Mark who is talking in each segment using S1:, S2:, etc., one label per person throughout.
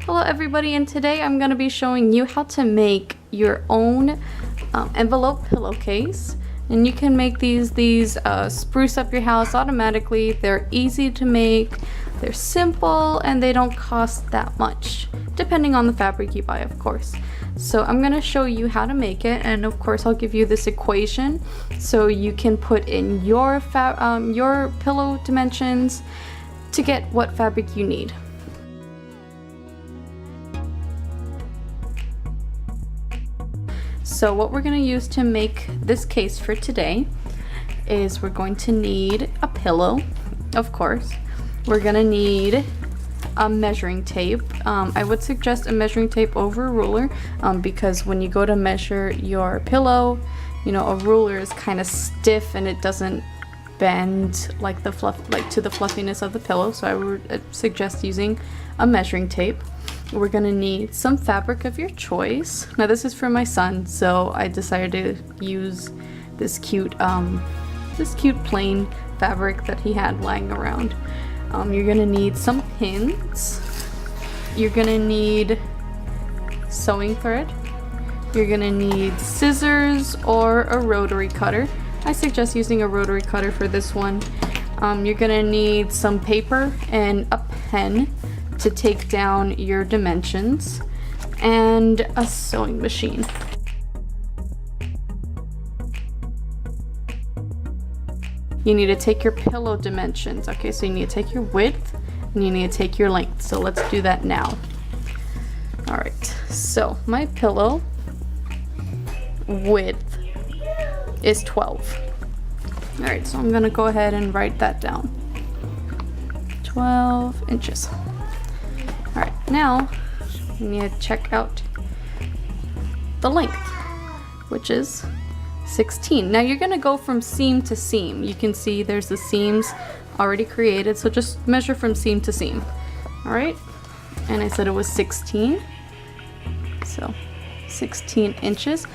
S1: Hello everybody, and today I'm going to be showing you how to make your own envelope pillowcase. And you can make these spruce up your house automatically. They're easy to make, they're simple, and they don't cost that much, depending on the fabric you buy, of course. So I'm going to show you how to make it, and of course I'll give you this equation so you can put in your pillow dimensions to get what fabric you need. So what we're going to use to make this case for today is we're going to need a pillow, of course. We're going to need a measuring tape. I would suggest a measuring tape over a ruler because when you go to measure your pillow, you know, a ruler is kind of stiff and it doesn't bend like the to the fluffiness of the pillow. So I would suggest using a measuring tape. We're gonna need some fabric of your choice. Now this is for my son, so I decided to use this cute plain fabric that he had lying around. You're gonna need some pins. You're gonna need sewing thread. You're gonna need scissors or a rotary cutter. I suggest using a rotary cutter for this one. You're gonna need some paper and a pen to take down your dimensions, and a sewing machine. You need to take your pillow dimensions. Okay, so you need to take your width and you need to take your length. So let's do that now. All right, so my pillow width is 12. All right, so I'm gonna go ahead and write that down. 12 inches. All right, now we need to check out the length, which is 16. Now you're gonna go from seam to seam. You can see there's the seams already created, so just measure from seam to seam. All right, and I said it was 16, so 16 inches.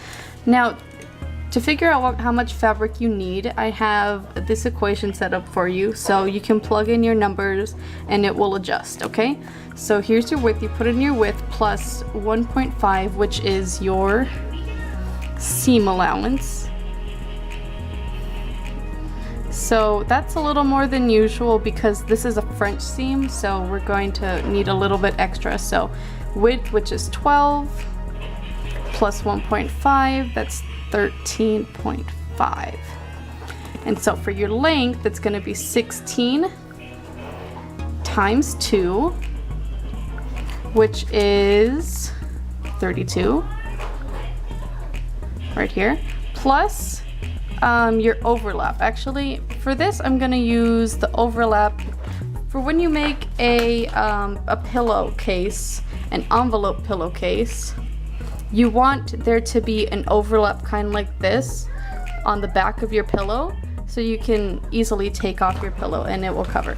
S1: Now to figure out how much fabric you need, I have this equation set up for you, so you can plug in your numbers and it will adjust, okay? So here's your width. You put in your width plus 1.5, which is your seam allowance. So that's a little more than usual because this is a French seam, so we're going to need a little bit extra. So width, which is 12, plus 1.5, that's 13.5. And so for your length, it's going to be 16 times 2, which is 32 right here, plus your overlap. Actually, for this I'm going to use the overlap for when you make a pillowcase, an envelope pillowcase. You want there to be an overlap kind of like this on the back of your pillow, so you can easily take off your pillow and it will cover.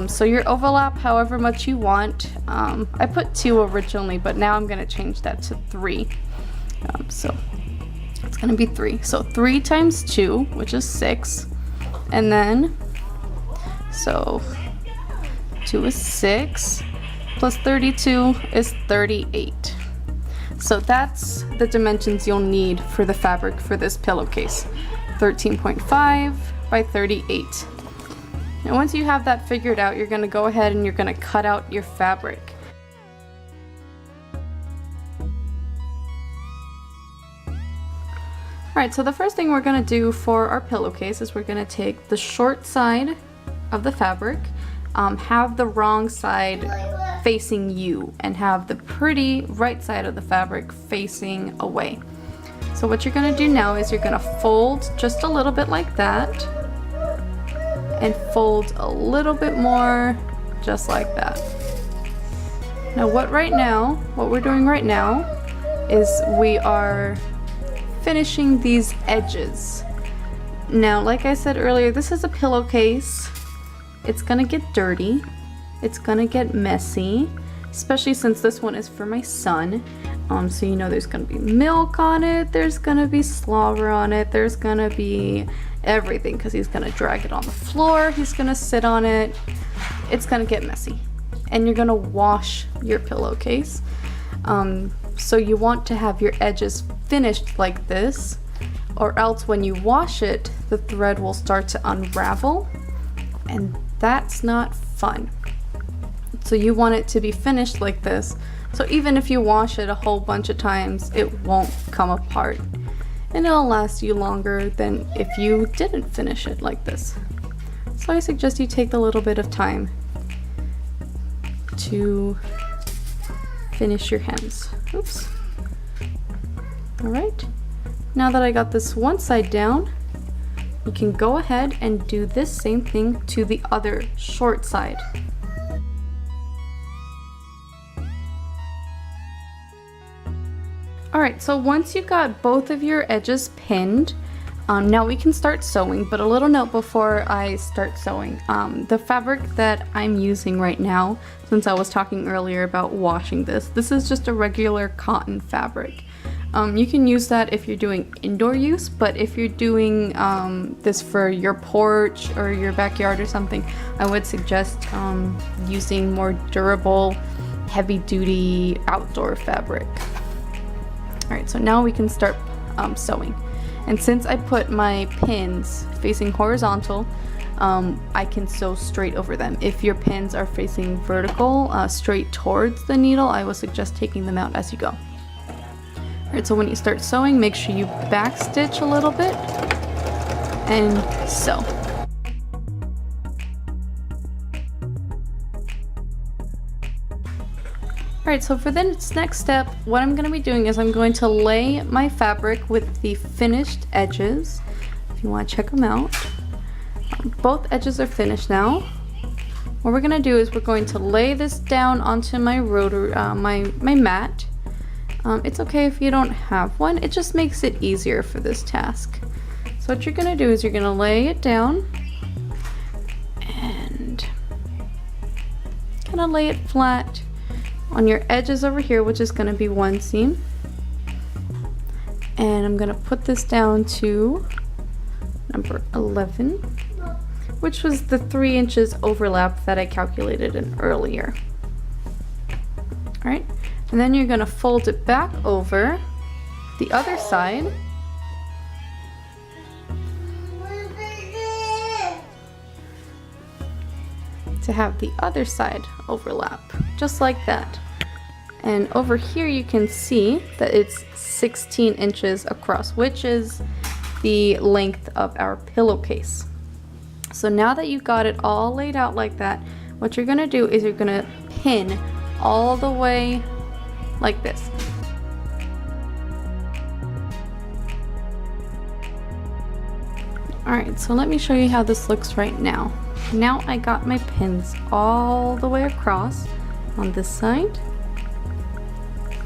S1: So your overlap however much you want. I put 2 originally, but now I'm going to change that to 3. So it's going to be 3. So 3 times 2, which is 6. And then, so 2 is 6, plus 32 is 38. So that's the dimensions you'll need for the fabric for this pillowcase. 13.5 by 38. And once you have that figured out, you're going to go ahead and you're going to cut out your fabric. Alright, so the first thing we're going to do for our pillowcase is we're going to take the short side of the fabric, have the wrong side facing you, and have the pretty right side of the fabric facing away. So what you're going to do now is you're going to fold just a little bit like that, and fold a little bit more just like that. Now what we're doing right now is we are finishing these edges. Now like I said earlier, this is a pillowcase. It's gonna get dirty, it's gonna get messy, especially since this one is for my son. So you know there's gonna be milk on it, there's gonna be slobber on it, there's gonna be everything because he's gonna drag it on the floor, he's gonna sit on it. It's gonna get messy. and you're gonna wash your pillowcase. So you want to have your edges finished like this, or else when you wash it, the thread will start to unravel, and that's not fun. So you want it to be finished like this, so even if you wash it a whole bunch of times, it won't come apart, and it'll last you longer than if you didn't finish it like this. So I suggest you take a little bit of time to finish your hems. Oops. Alright, now that I got this one side down, you can go ahead and do this same thing to the other short side. Alright, so once you got both of your edges pinned, now we can start sewing, but a little note before I start sewing. The fabric that I'm using right now, since I was talking earlier about washing this is just a regular cotton fabric. You can use that if you're doing indoor use, but if you're doing this for your porch or your backyard or something, I would suggest using more durable, heavy-duty outdoor fabric. Alright, so now we can start sewing. And since I put my pins facing horizontal, I can sew straight over them. If your pins are facing vertical, straight towards the needle, I will suggest taking them out as you go. Alright, so when you start sewing, make sure you back stitch a little bit and sew. Alright, so for this next step, what I'm going to be doing is I'm going to lay my fabric with the finished edges. If you want to check them out. Both edges are finished now. What we're going to do is we're going to lay this down onto my rotary, my mat. It's okay if you don't have one, it just makes it easier for this task. So what you're going to do is you're going to lay it down and kind of lay it flat on your edges over here, which is going to be one seam. And I'm going to put this down to number 11, which was the 3 inches overlap that I calculated in earlier. Alright, and then you're going to fold it back over the other side. To have the other side overlap, just like that. And over here you can see that it's 16 inches across, which is the length of our pillowcase. So now that you've got it all laid out like that, what you're gonna do is you're gonna pin all the way like this. Alright, so let me show you how this looks right now. Now I got my pins all the way across on this side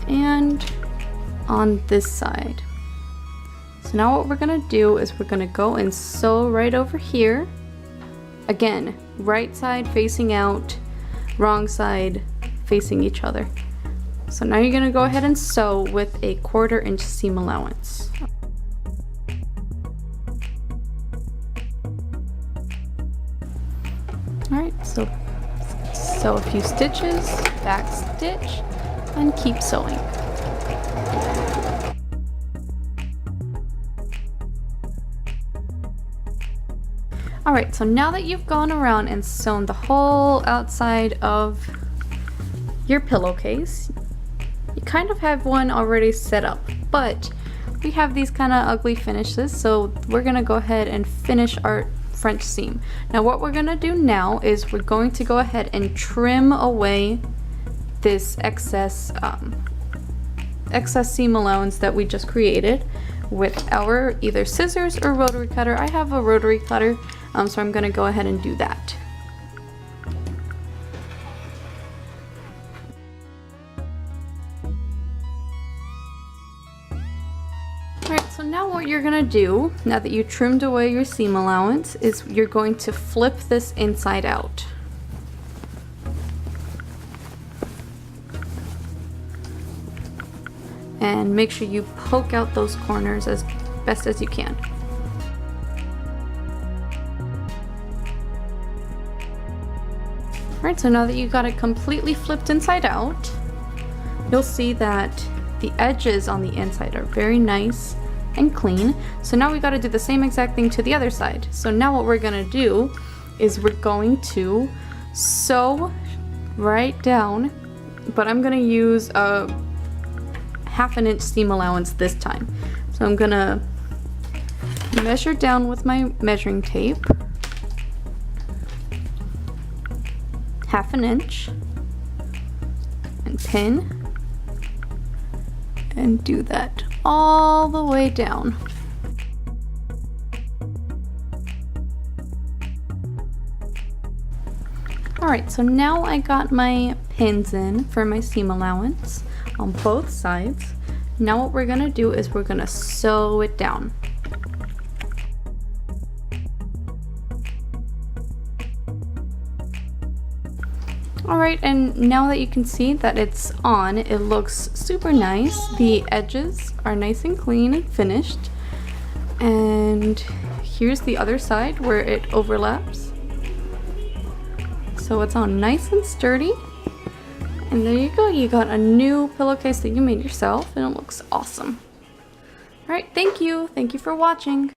S1: and on this side. So now what we're gonna do is we're gonna go and sew right over here. Again, right side facing out, wrong side facing each other. So now you're gonna go ahead and sew with a 1/4 inch seam allowance. Alright, so sew a few stitches, back stitch, and keep sewing. Alright, so now that you've gone around and sewn the whole outside of your pillowcase, you kind of have one already set up, but we have these kind of ugly finishes, so we're going to go ahead and finish our French seam. Now what we're going to do now is we're going to go ahead and trim away this excess seam allowance that we just created with our either scissors or rotary cutter. I have a rotary cutter, so I'm going to go ahead and do that. Alright, so now what you're going to do, now that you trimmed away your seam allowance, is you're going to flip this inside out. And make sure you poke out those corners as best as you can. Alright, so now that you got it completely flipped inside out, you'll see that the edges on the inside are very nice and clean. So now we got to do the same exact thing to the other side. So now what we're going to do is we're going to sew right down, but I'm going to use a 1/2 inch seam allowance this time. So I'm going to measure down with my measuring tape, 1/2 inch, and pin, and do that all the way down. Alright, so now I got my pins in for my seam allowance on both sides. Now what we're going to do is we're going to sew it down. Alright, and now that you can see that it's on, it looks super nice. The edges are nice and clean and finished. And here's the other side where it overlaps. So it's on nice and sturdy. And there you go, you got a new pillowcase that you made yourself, and it looks awesome. Alright, thank you for watching.